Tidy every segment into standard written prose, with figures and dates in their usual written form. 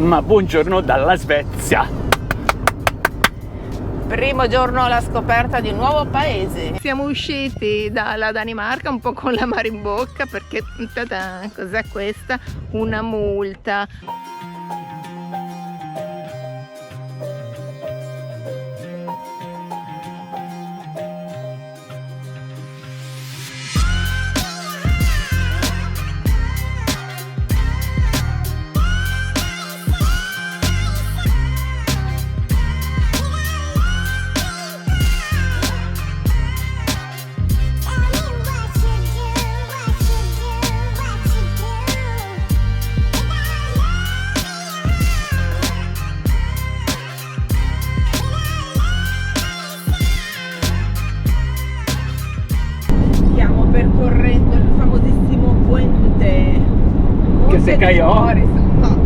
ma buongiorno dalla Svezia. Primo giorno alla scoperta di un nuovo paese. Siamo usciti dalla Danimarca un po' con l'amaro in bocca perché, cos'è questa? Una multa. Percorrendo il famosissimo puente di Oresund.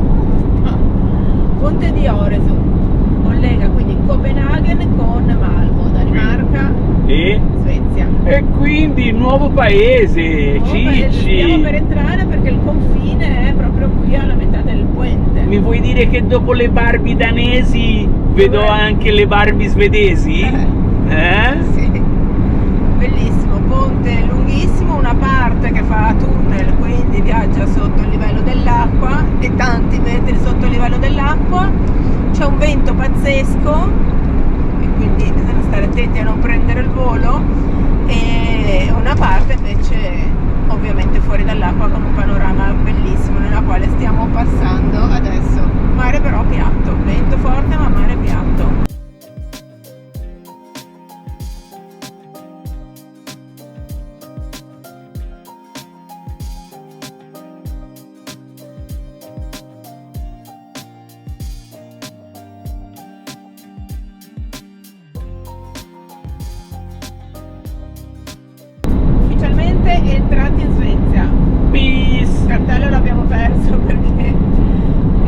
Ponte di Oresund collega quindi Copenaghen con Malmo, Danimarca e Svezia. E quindi nuovo paese, Cicci. Stiamo per entrare perché il confine è proprio qui alla metà del puente. Mi vuoi dire che dopo le Barbie danesi vedo anche le Barbie svedesi? Sì. Bellissimo, ponte lunghissimo, una parte che fa tunnel, quindi viaggia sotto il livello dell'acqua, di tanti metri sotto il livello dell'acqua, c'è un vento pazzesco e quindi bisogna stare attenti a non prendere il volo, e una parte invece ovviamente fuori dall'acqua con un panorama bellissimo nella quale stiamo passando adesso. Mare però piatto, vento forte ma mare piatto. Entrati in Svezia. Peace. Il cartello l'abbiamo perso perché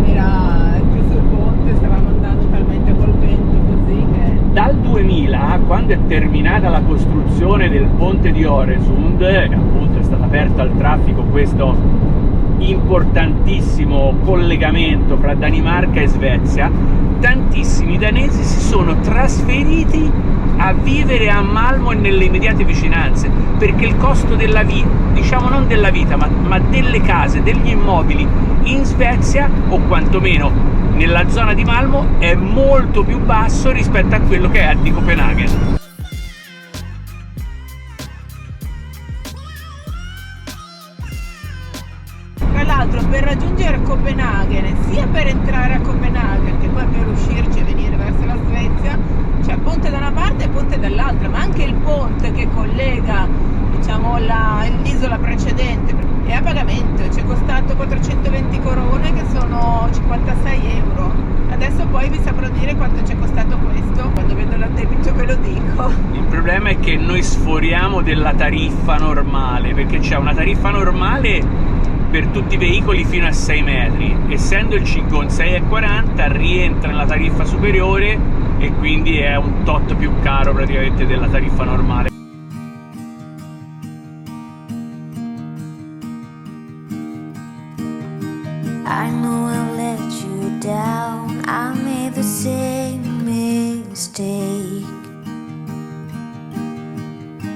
era giù sul ponte, stavamo andando talmente col vento così che... Dal 2000, quando è terminata la costruzione del ponte di Oresund, e appunto è stato aperto al traffico questo importantissimo collegamento fra Danimarca e Svezia, tantissimi danesi si sono trasferiti a vivere a Malmo e nelle immediate vicinanze, perché il costo della vita, diciamo non della vita, ma delle case, degli immobili in Svezia, o quantomeno nella zona di Malmo, è molto più basso rispetto a quello che è di Copenaghen. Tra l'altro, per raggiungere Copenaghen, sia per entrare a Copenaghen che poi per uscirci e venire verso la Svezia, c'è ponte da una parte e ponte dall'altra, ma anche il ponte che collega, diciamo, l'isola precedente è a pagamento, ci è costato 420 corone che sono 56 euro. Adesso poi vi saprò dire quanto ci è costato questo, quando vedo l'addebito ve lo dico. Il problema è che noi sforiamo della tariffa normale, perché c'è una tariffa normale per tutti i veicoli fino a 6 metri, essendo il Cingon 6,40 rientra nella tariffa superiore e quindi è un tot più caro praticamente della tariffa normale. I know I let you down, I made the same mistake.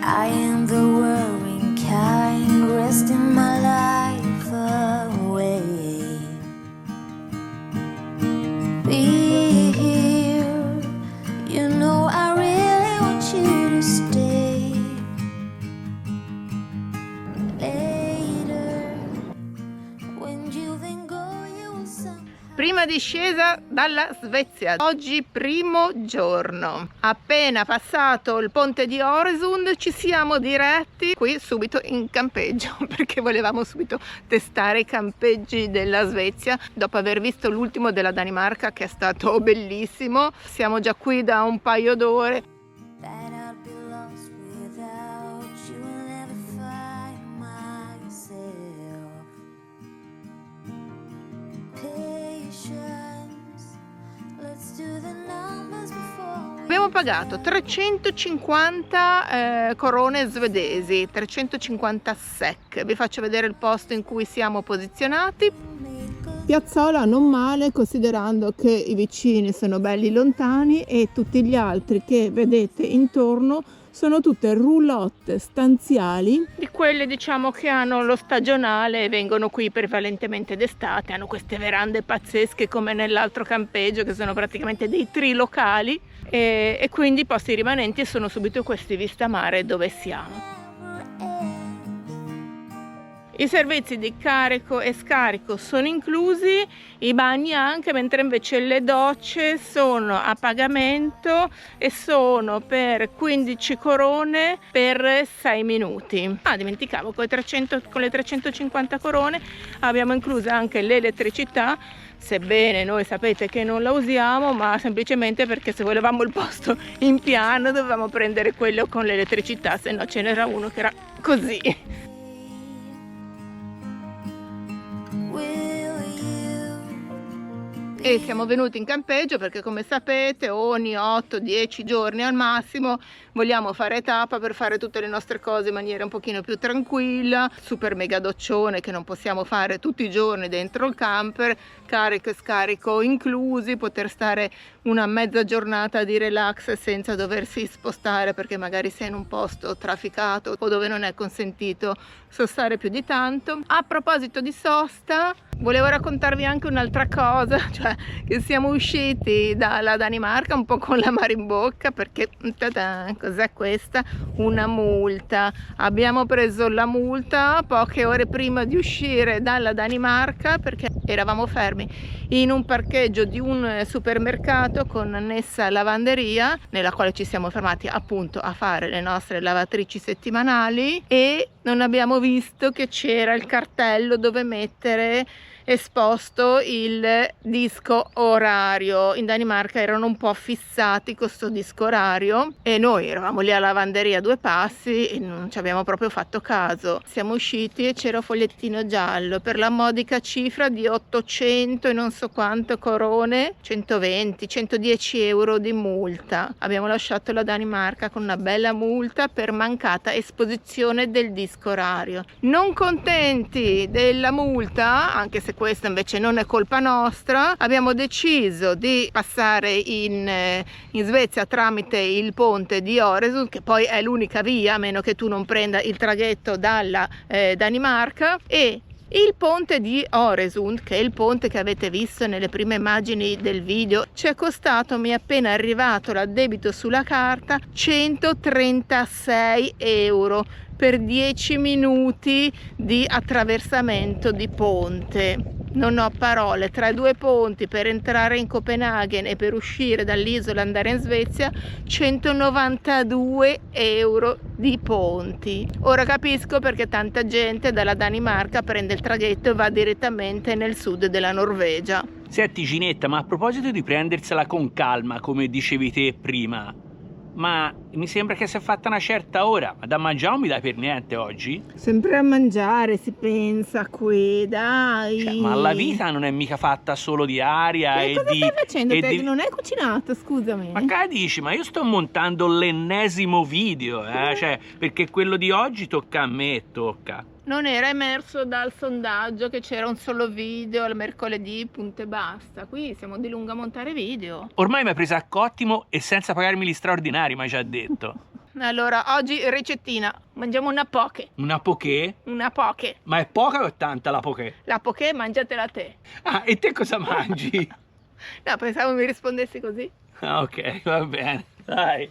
I am the worrying kind, resting my life away. Be here, you know I really want you to stay. Later, when you then go, you will Prima discesa dalla Svezia, oggi primo giorno, appena passato il ponte di Oresund ci siamo diretti qui subito in campeggio perché volevamo subito testare i campeggi della Svezia dopo aver visto l'ultimo della Danimarca che è stato bellissimo. Siamo già qui da un paio d'ore. Abbiamo pagato 350 corone svedesi, 350 SEK. Vi faccio vedere il posto in cui siamo posizionati. piazzola non male, considerando che i vicini sono belli lontani e tutti gli altri che vedete intorno sono tutte roulotte stanziali, di quelle diciamo che hanno lo stagionale e vengono qui prevalentemente d'estate. Hanno queste verande pazzesche come nell'altro campeggio, che sono praticamente dei trilocali, e quindi i posti rimanenti sono subito questi vista mare dove siamo. I servizi di carico e scarico sono inclusi, i bagni anche, mentre invece le docce sono a pagamento e sono per 15 corone per 6 minuti. Ah, dimenticavo, con le 350 corone abbiamo incluso anche l'elettricità, sebbene noi sapete che non la usiamo, ma semplicemente perché se volevamo il posto in piano dovevamo prendere quello con l'elettricità, se no ce n'era uno che era così. E siamo venuti in campeggio perché, come sapete, ogni 8-10 giorni al massimo vogliamo fare tappa per fare tutte le nostre cose in maniera un pochino più tranquilla. Super mega doccione che non possiamo fare tutti i giorni dentro il camper, carico e scarico inclusi, poter stare una mezza giornata di relax senza doversi spostare perché magari sei in un posto trafficato o dove non è consentito sostare più di tanto. A proposito di sosta, volevo raccontarvi anche un'altra cosa, cioè che siamo usciti dalla Danimarca un po' con l'amaro in bocca perché, cos'è questa? Una multa. Abbiamo preso la multa poche ore prima di uscire dalla Danimarca perché eravamo fermi in un parcheggio di un supermercato con annessa lavanderia, nella quale ci siamo fermati appunto a fare le nostre lavatrici settimanali, e non abbiamo visto che c'era il cartello dove mettere esposto il disco orario. In Danimarca erano un po' fissati con questo disco orario e noi eravamo lì a lavanderia a 2 passi e non ci abbiamo proprio fatto caso. Siamo usciti e c'era un fogliettino giallo per la modica cifra di 800 e non so quanto corone, 120-110 euro di multa. Abbiamo lasciato la Danimarca con una bella multa per mancata esposizione del disco orario. Non contenti della multa, anche se questa invece non è colpa nostra, abbiamo deciso di passare in Svezia tramite il ponte di Øresund, che poi è l'unica via, a meno che tu non prenda il traghetto dalla Danimarca. E il ponte di Øresund, che è il ponte che avete visto nelle prime immagini del video, ci è costato, mi è appena arrivato l'addebito sulla carta, 136 euro per 10 minuti di attraversamento di ponte. Non ho parole, tra i 2 ponti per entrare in Copenaghen e per uscire dall'isola e andare in Svezia, 192 euro di ponti. Ora capisco perché tanta gente dalla Danimarca prende il traghetto e va direttamente nel sud della Norvegia. Senti Ginetta, ma a proposito di prendersela con calma, come dicevi te prima, ma mi sembra che si è fatta una certa ora, ma da mangiare non mi dai per niente oggi? Sempre a mangiare si pensa qui, dai. Cioè, ma la vita non è mica fatta solo di aria che e cosa di... stai facendo? e Te di... non hai cucinato, scusami. Ma che dici? Ma io sto montando l'ennesimo video, cioè, perché quello di oggi tocca a me, tocca. Non era emerso dal sondaggio che c'era un solo video il mercoledì, punto e basta. Qui siamo di lungo a montare video. Ormai mi hai presa a cottimo e senza pagarmi gli straordinari, mi hai già detto. Allora, oggi ricettina. Mangiamo una poke. Una poké? Una poke. Ma è poca o è tanta la poké? La poke mangiatela te. Ah, e te cosa mangi? No, pensavo mi rispondessi così. Ah, ok, va bene, dai.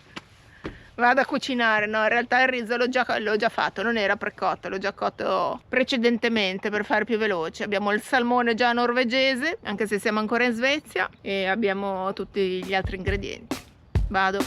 Vado a cucinare, no, in realtà il riso l'ho già fatto, non era precotto, l'ho già cotto precedentemente per fare più veloce. Abbiamo il salmone già norvegese, anche se siamo ancora in Svezia, e abbiamo tutti gli altri ingredienti. Vado.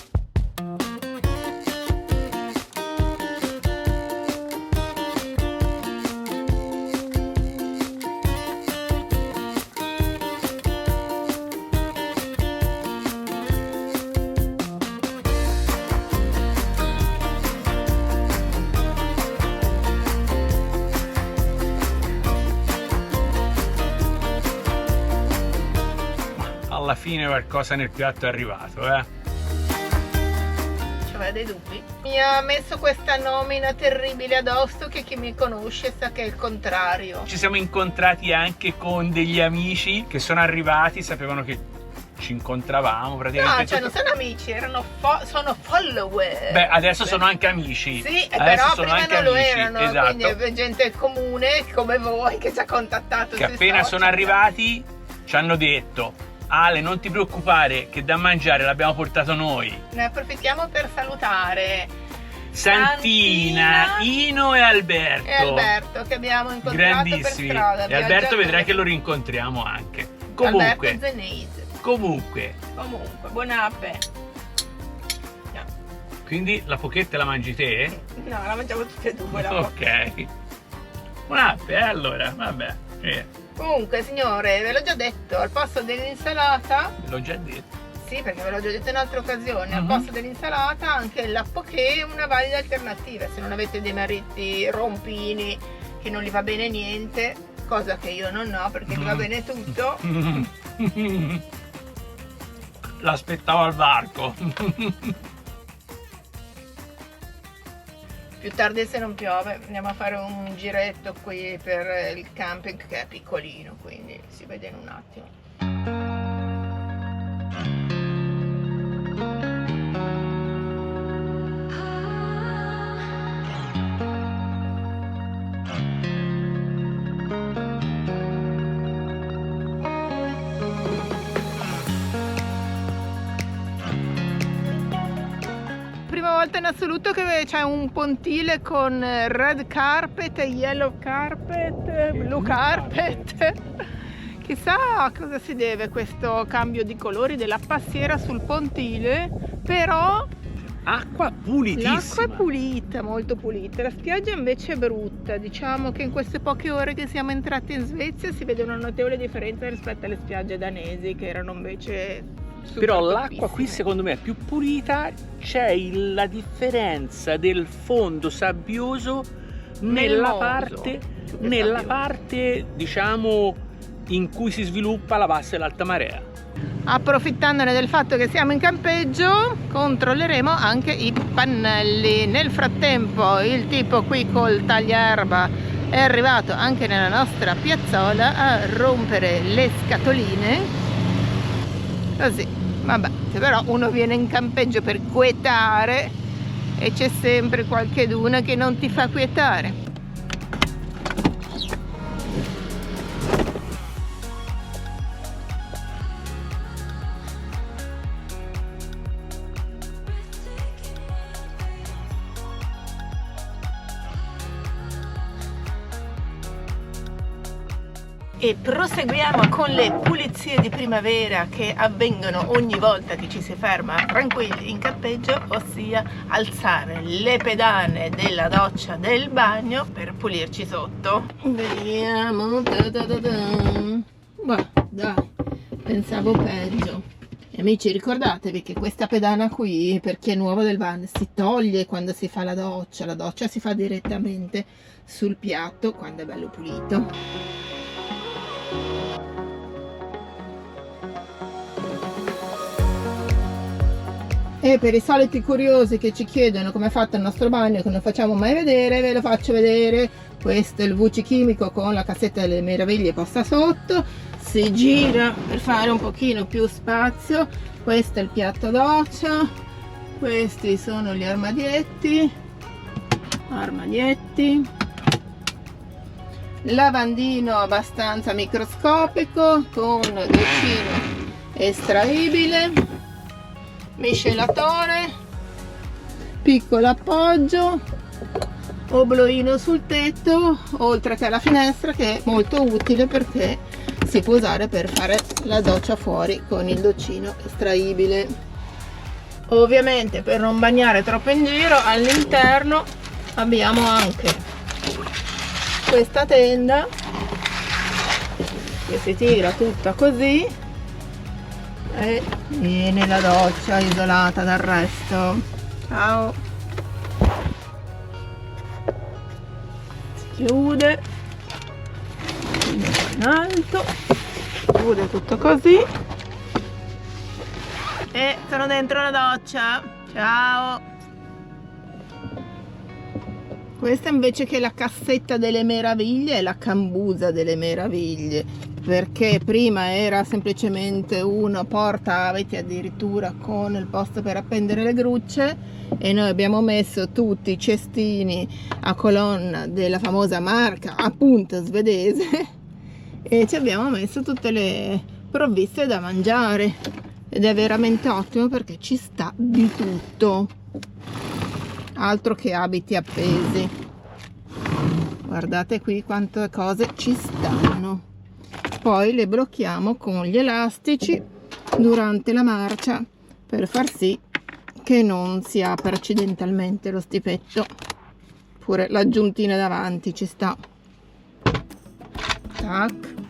Alla fine qualcosa nel piatto è arrivato, Ci aveva dei dubbi. Mi ha messo questa nomina terribile addosso che chi mi conosce sa che è il contrario. Ci siamo incontrati anche con degli amici che sono arrivati, sapevano che ci incontravamo praticamente. No, cioè non sono amici, sono follower. Beh, adesso sono anche amici. Sì, adesso però prima non lo erano, esatto. quindi è gente comune come voi che ci ha contattato. Che appena social. sono arrivati ci hanno detto: Ale, non ti preoccupare che da mangiare l'abbiamo portato noi. Ne approfittiamo per salutare Santina, Ino e Alberto. E Alberto che abbiamo incontrato grandissimi. per strada. E Alberto vedrai che lo rincontriamo anche. Alberto Comunque, Zenese. comunque, buon appe. No. quindi la pochetta la mangi te? No, la mangiamo tutte e due. La Ok. Buon'appe, allora, vabbè. Comunque, signore, ve l'ho già detto, al posto dell'insalata. L'ho già detto. Sì, perché ve l'ho già detto in altre occasioni, al posto dell'insalata anche la poké è una valida alternativa. Se non avete dei mariti rompini che non gli va bene niente, cosa che io non ho perché gli va bene tutto. L'aspettavo al varco. Più tardi, se non piove, andiamo a fare un giretto qui per il camping che è piccolino, quindi si vede in un attimo. Prima volta in assoluto che c'è un pontile con red carpet, yellow carpet, blue carpet. Chissà a cosa si deve questo cambio di colori della passiera sul pontile, però Acqua pulitissima. l'acqua è pulita, molto pulita. La spiaggia invece è brutta. Diciamo che in queste poche ore che siamo entrati in Svezia si vede una notevole differenza rispetto alle spiagge danesi che erano invece super Però l'acqua toppissime. qui secondo me è più pulita, c'è la differenza del fondo sabbioso nella parte diciamo in cui si sviluppa la bassa e l'alta marea. Approfittandone del fatto che siamo in campeggio, controlleremo anche i pannelli. Nel frattempo il tipo qui col tagliaerba è arrivato anche nella nostra piazzola a rompere le scatoline. Così, vabbè, se però uno viene in campeggio per quietare e c'è sempre qualcheduna che non ti fa quietare. E proseguiamo con le pulizie di primavera che avvengono ogni volta che ci si ferma tranquilli in campeggio, ossia alzare le pedane della doccia del bagno per pulirci sotto. Vediamo. Beh, dai, pensavo peggio. E amici, ricordatevi che questa pedana qui, per chi è nuovo del van, si toglie quando si fa la doccia si fa direttamente sul piatto quando è bello pulito. E per i soliti curiosi che ci chiedono come è fatto il nostro bagno, che non facciamo mai vedere, ve lo faccio vedere. Questo è il WC chimico con la cassetta delle meraviglie posta sotto, si gira per fare un pochino più spazio. Questo è il piatto doccia, questi sono gli armadietti, lavandino abbastanza microscopico con docino estraibile, miscelatore, piccolo appoggio, obloino sul tetto, oltre che alla finestra, che è molto utile perché si può usare per fare la doccia fuori con il docino estraibile. Ovviamente, per non bagnare troppo in giro, all'interno abbiamo anche questa tenda che si tira tutta così e viene la doccia isolata dal resto. Ciao. Si chiude in alto, chiude tutto così e sono dentro la doccia. Ciao. Questa invece che la cassetta delle meraviglie è la cambusa delle meraviglie, perché prima era semplicemente una porta abiti addirittura con il posto per appendere le grucce, e noi abbiamo messo tutti i cestini a colonna della famosa marca appunto svedese e ci abbiamo messo tutte le provviste da mangiare, ed è veramente ottimo perché ci sta di tutto, altro che abiti appesi. Guardate qui quante cose ci stanno. Poi le blocchiamo con gli elastici durante la marcia per far sì che non si apra accidentalmente lo stipetto. Pure l'aggiuntina davanti ci sta. Tac.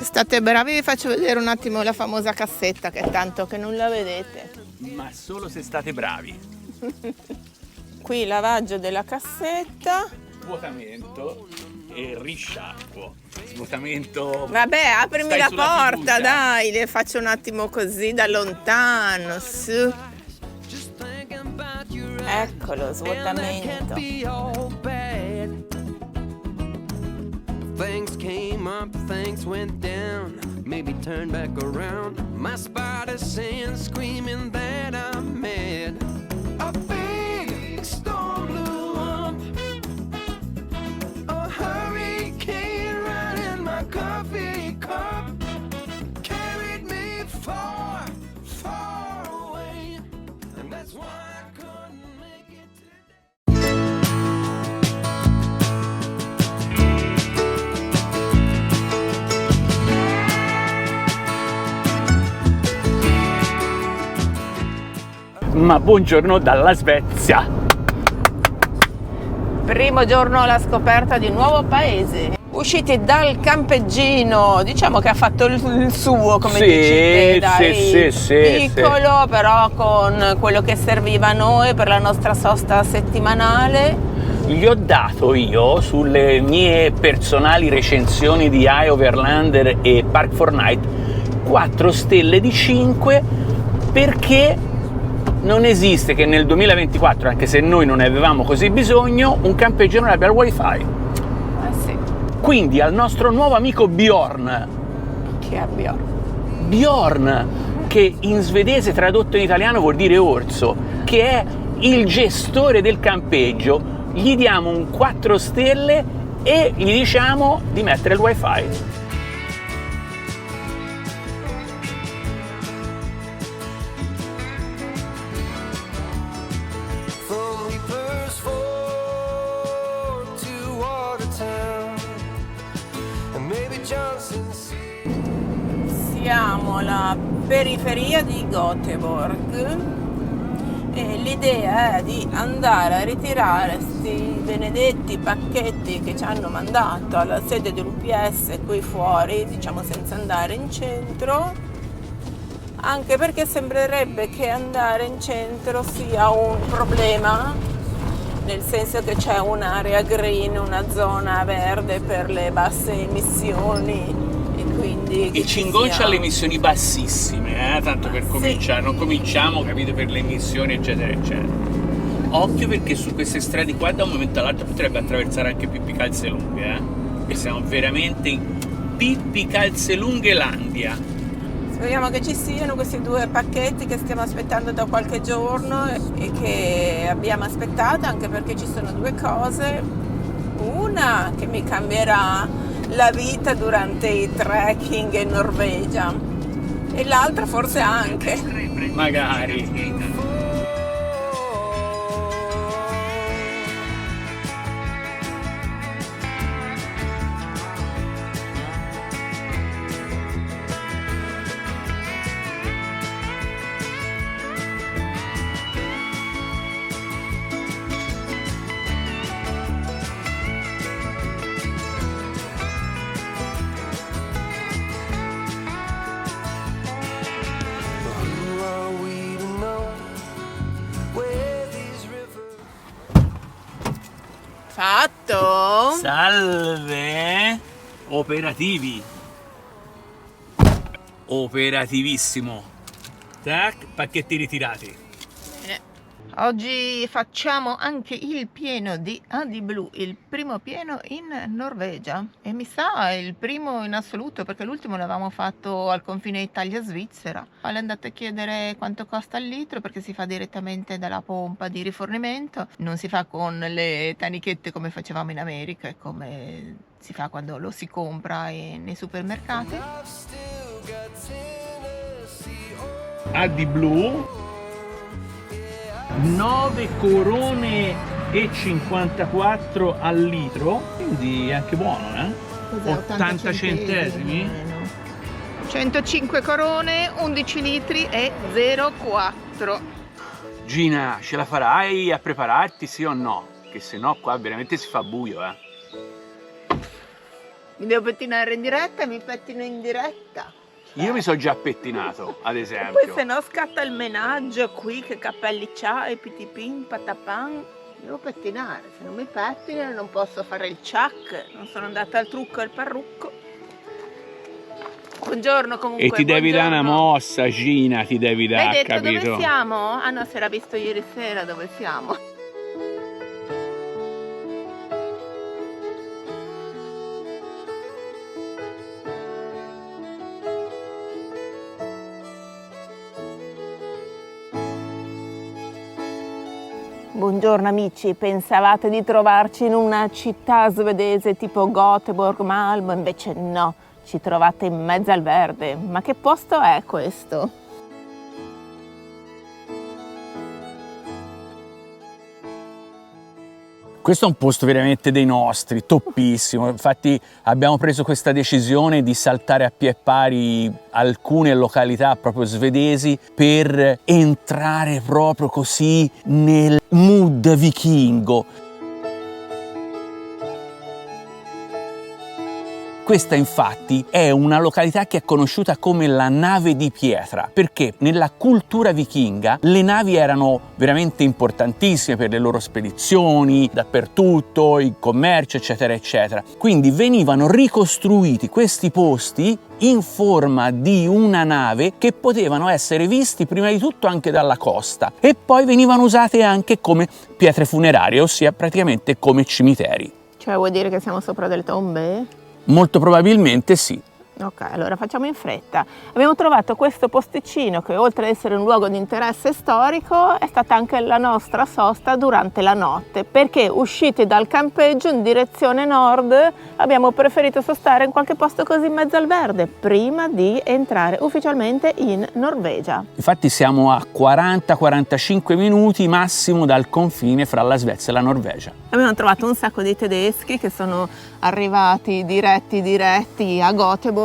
State bravi, vi faccio vedere un attimo la famosa cassetta, che tanto che non la vedete. Ma solo se state bravi. Qui lavaggio della cassetta. Svuotamento e risciacquo. Svuotamento. Vabbè, aprimi Stai la sulla porta, fiducia. dai, le faccio un attimo così da lontano, su. Eccolo, svuotamento. Things came up, things went down, maybe turn back around. My spider sense screaming that I'm mad. A big storm blew up, a hurricane right in my coffee cup, carried me far, far away, and that's why I couldn't make it today. Ma buongiorno dalla Svezia. Primo giorno alla scoperta di un nuovo paese. Usciti dal campeggino, diciamo che ha fatto il suo, come Sì, dici te, dai, sì, piccolo, però con quello che serviva a noi per la nostra sosta settimanale. Gli ho dato io, sulle mie personali recensioni di iOverlander e Park4Night, 4 stelle di 5, perché non esiste che nel 2024, anche se noi non ne avevamo così bisogno, un campeggio non abbia il wifi. Sì, Quindi al nostro nuovo amico Bjorn, che abbia. Bjorn, che in svedese tradotto in italiano vuol dire orso, che è il gestore del campeggio, gli diamo un 4 stelle e gli diciamo di mettere il wifi. From Reapers Ford to Watertown, and maybe Johnson City. Siamo alla periferia di Göteborg e l'idea è di andare a ritirare questi benedetti pacchetti che ci hanno mandato alla sede dell'UPS qui fuori, diciamo senza andare in centro, anche perché sembrerebbe che andare in centro sia un problema, nel senso che c'è un'area green, una zona verde per le basse emissioni, e quindi E ci ingoccia alle emissioni bassissime, tanto per Sì. cominciare, non cominciamo, capite, per le emissioni eccetera eccetera. Occhio, perché su queste strade qua da un momento all'altro potrebbe attraversare anche Pippi Calzelunghe, e siamo veramente in Pippi Calzelunghelandia. Speriamo che ci siano questi 2 pacchetti che stiamo aspettando da qualche giorno e che abbiamo aspettato, anche perché ci sono 2 cose. Una che mi cambierà la vita durante i trekking in Norvegia e l'altra forse anche. Magari. Who are we to know Salve! Operativi! Operativissimo! Tac, pacchetti ritirati. Oggi facciamo anche il pieno di AdiBlue, il primo pieno in Norvegia e mi sa è il primo in assoluto perché l'ultimo l'avevamo fatto al confine Italia-Svizzera. Poi andate a chiedere quanto costa il litro perché si fa direttamente dalla pompa di rifornimento, non si fa con le tanichette come facevamo in America e come si fa quando lo si compra nei supermercati. AdiBlue 9 corone e 54 al litro, quindi è anche buono, eh? Cos'è, 80 centesimi? 105 corone, 11 litri e 0,4. Gina, ce la farai a prepararti, sì o no? Che se no qua veramente si fa buio, eh? Mi devo pettinare in diretta e mi pettino in diretta. Io mi sono già pettinato, ad esempio. Poi se no scatta il menaggio qui, che capelli c'ha e pitipin, patapan. Devo pettinare, se non mi pettino non posso fare il ciak, non sono andata al trucco e al parrucco. Buongiorno comunque. E ti devi dare una buongiorno. mossa, Gina, ti devi dare, Hai detto capito? dove siamo? Ah no, si era visto ieri sera dove siamo. Buongiorno amici, pensavate di trovarci in una città svedese tipo Göteborg, Malmö, invece no, ci trovate in mezzo al verde. Ma che posto è questo? Questo è un posto veramente dei nostri, toppissimo. Infatti abbiamo preso questa decisione di saltare a piè pari alcune località proprio svedesi per entrare proprio così nel mood vichingo. Questa infatti è una località che è conosciuta come la nave di pietra, perché nella cultura vichinga le navi erano veramente importantissime per le loro spedizioni, dappertutto, il commercio, eccetera, eccetera. Quindi venivano ricostruiti questi posti in forma di una nave che potevano essere visti prima di tutto anche dalla costa e poi venivano usate anche come pietre funerarie, ossia praticamente come cimiteri. Cioè vuol dire che siamo sopra delle tombe? Molto probabilmente sì. Ok, allora facciamo in fretta. Abbiamo trovato questo posticino che oltre ad essere un luogo di interesse storico è stata anche la nostra sosta durante la notte, perché usciti dal campeggio in direzione nord abbiamo preferito sostare in qualche posto così in mezzo al verde prima di entrare ufficialmente in Norvegia. Infatti siamo a 40-45 minuti massimo dal confine fra la Svezia e la Norvegia. Abbiamo trovato un sacco di tedeschi che sono arrivati diretti a Göteborg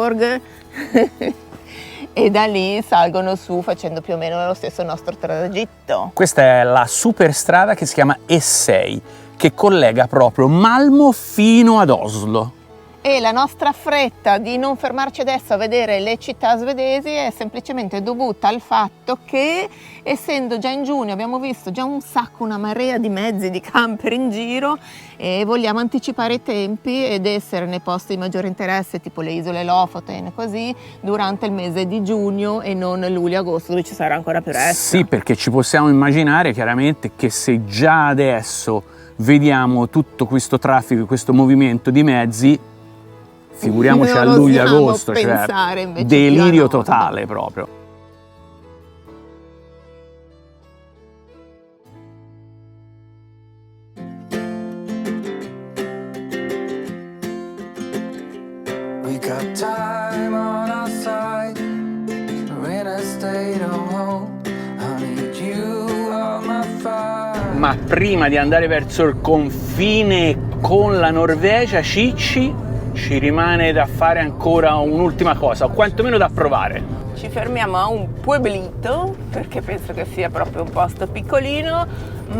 e da lì salgono su facendo più o meno lo stesso nostro tragitto. Questa è la superstrada che si chiama E6, che collega proprio Malmö fino ad Oslo. E la nostra fretta di non fermarci adesso a vedere le città svedesi è semplicemente dovuta al fatto che, essendo già in giugno, abbiamo visto già un sacco, una marea di mezzi, di camper in giro e vogliamo anticipare i tempi ed essere nei posti di maggiore interesse, tipo le isole Lofoten e così, durante il mese di giugno e non luglio-agosto, dove ci sarà ancora più resto. Sì, perché ci possiamo immaginare chiaramente che se già adesso vediamo tutto questo traffico, questo movimento di mezzi, figuriamoci a luglio-agosto, cioè delirio totale proprio. We got time on our side. We're in a state of hope. I need you on my fire. Ma prima di andare verso il confine con la Norvegia, Cicci, ci rimane da fare ancora un'ultima cosa, o quantomeno da provare. Ci fermiamo a un pueblito, perché penso che sia proprio un posto piccolino,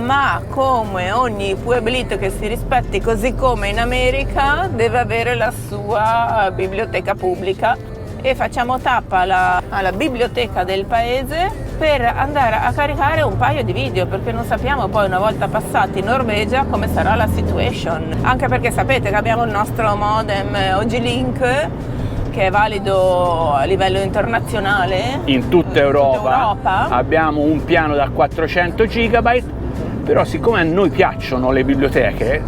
ma come ogni pueblito che si rispetti, così come in America, deve avere la sua biblioteca pubblica. E facciamo tappa alla biblioteca del paese per andare a caricare un paio di video, perché non sappiamo poi una volta passati in Norvegia come sarà la situation, anche perché sapete che abbiamo il nostro modem OG-Link che è valido a livello internazionale in tutta Europa. Abbiamo un piano da 400 GB, però siccome a noi piacciono le biblioteche,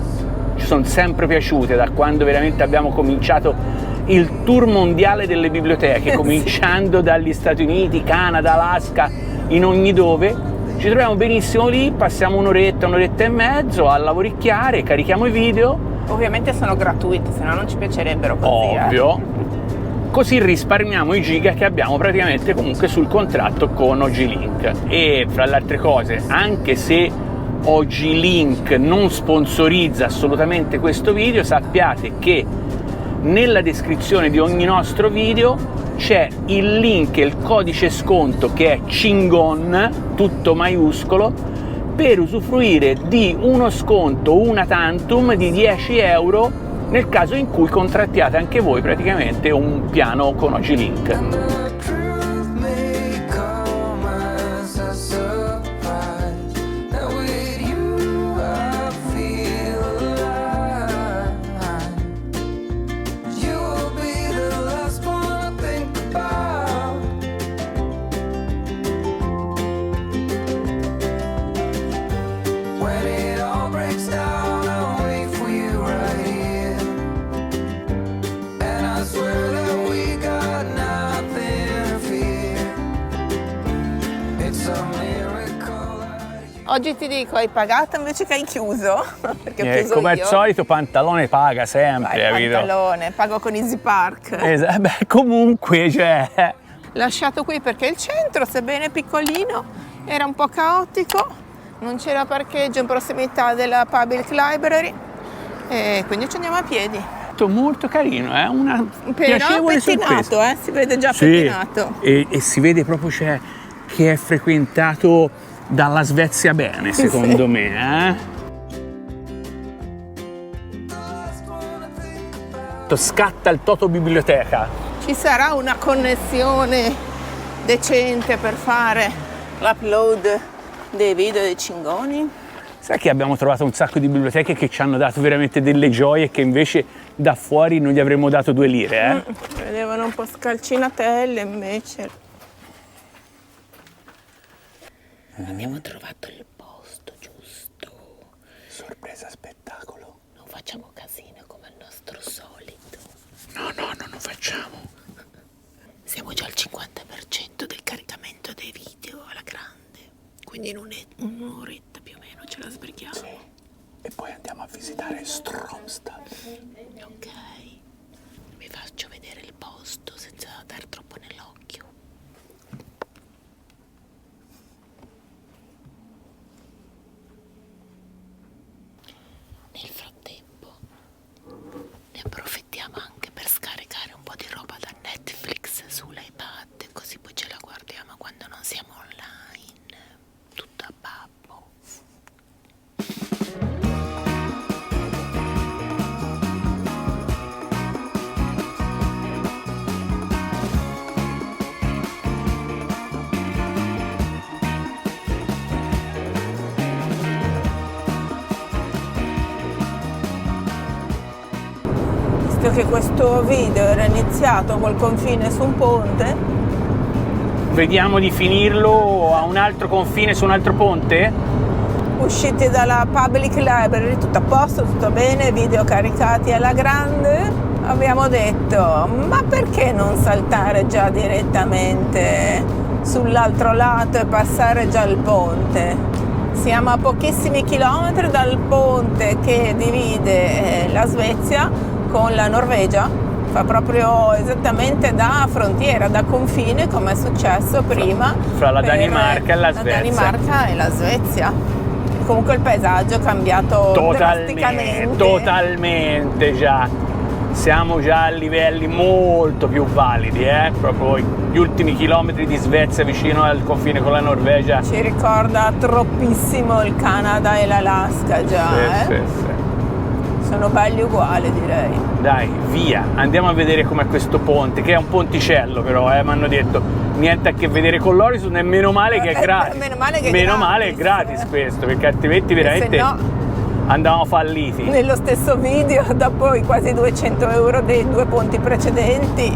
ci sono sempre piaciute da quando veramente abbiamo cominciato il tour mondiale delle biblioteche, cominciando dagli Stati Uniti, Canada, Alaska, in ogni dove, ci troviamo benissimo lì, passiamo un'oretta e mezzo a lavoricchiare, carichiamo i video. Ovviamente sono gratuiti, se no non ci piacerebbero così. Ovvio. Così risparmiamo i giga che abbiamo praticamente comunque sul contratto con OG-Link. E fra le altre cose, anche se OG-Link non sponsorizza assolutamente questo video, sappiate che nella descrizione di ogni nostro video c'è il link e il codice sconto che è Cingon, tutto maiuscolo, per usufruire di uno sconto una tantum di 10 euro nel caso in cui contrattiate anche voi praticamente un piano con OG-Link. Oggi ti dico, hai pagato invece che hai chiuso? Perché ho chiuso come io. al solito pantalone paga sempre, capito? Pantalone, pago con Easy Park. Beh, comunque, cioè... Lasciato qui perché il centro, sebbene piccolino, era un po' caotico, non c'era parcheggio in prossimità della Public Library e quindi ci andiamo a piedi. Molto carino, è una Però piacevole pettinato, sorpresa. si vede già Sì, pettinato. e si vede proprio che è frequentato dalla Svezia bene, secondo me. Scatta il Toto Biblioteca. Ci sarà una connessione decente per fare l'upload dei video dei cingoni? Sai che abbiamo trovato un sacco di biblioteche che ci hanno dato veramente delle gioie che invece da fuori non gli avremmo dato 2 lire, Vedevano un po' scalcinatelle invece. Abbiamo trovato il posto giusto. Sorpresa spettacolo. Non facciamo casino come al nostro solito. No, non facciamo. Siamo già al 50% del caricamento dei video alla grande. Quindi in un'oretta più o meno ce la sbrighiamo. Sì. E poi andiamo a visitare Stromstad. Ok. Vi faccio vedere il posto senza dar troppo nell'occhio. Nel frattempo ne approfittiamo anche per scaricare un po' di roba da Netflix sull'iPad, così poi ce la guardiamo quando non siamo online. Tutto a babbo. Visto che questo video era iniziato col confine su un ponte, Vediamo di finirlo a un altro confine su un altro ponte? usciti dalla Public Library, tutto a posto, tutto bene, video caricati alla grande, abbiamo detto ma perché non saltare già direttamente sull'altro lato e passare già il ponte? Siamo a pochissimi chilometri dal ponte che divide la Svezia con la Norvegia, fa proprio esattamente da frontiera, da confine, come è successo prima fra la per Danimarca e la Svezia. Danimarca e la Svezia. Comunque il paesaggio è cambiato drasticamente. Totalmente già. Siamo già a livelli molto più validi, proprio gli ultimi chilometri di Svezia vicino al confine con la Norvegia. Ci ricorda troppissimo il Canada e l'Alaska già, Sì. sono belli uguali, direi. Dai, via, andiamo a vedere com'è questo ponte, che è un ponticello però, mi hanno detto, niente a che vedere con l'Horizon, e meno male che è gratis. Meno male che è Meno gratis. male è gratis questo, perché altrimenti veramente se no, andavamo falliti. nello stesso video, dopo i quasi 200 euro dei 2 ponti precedenti,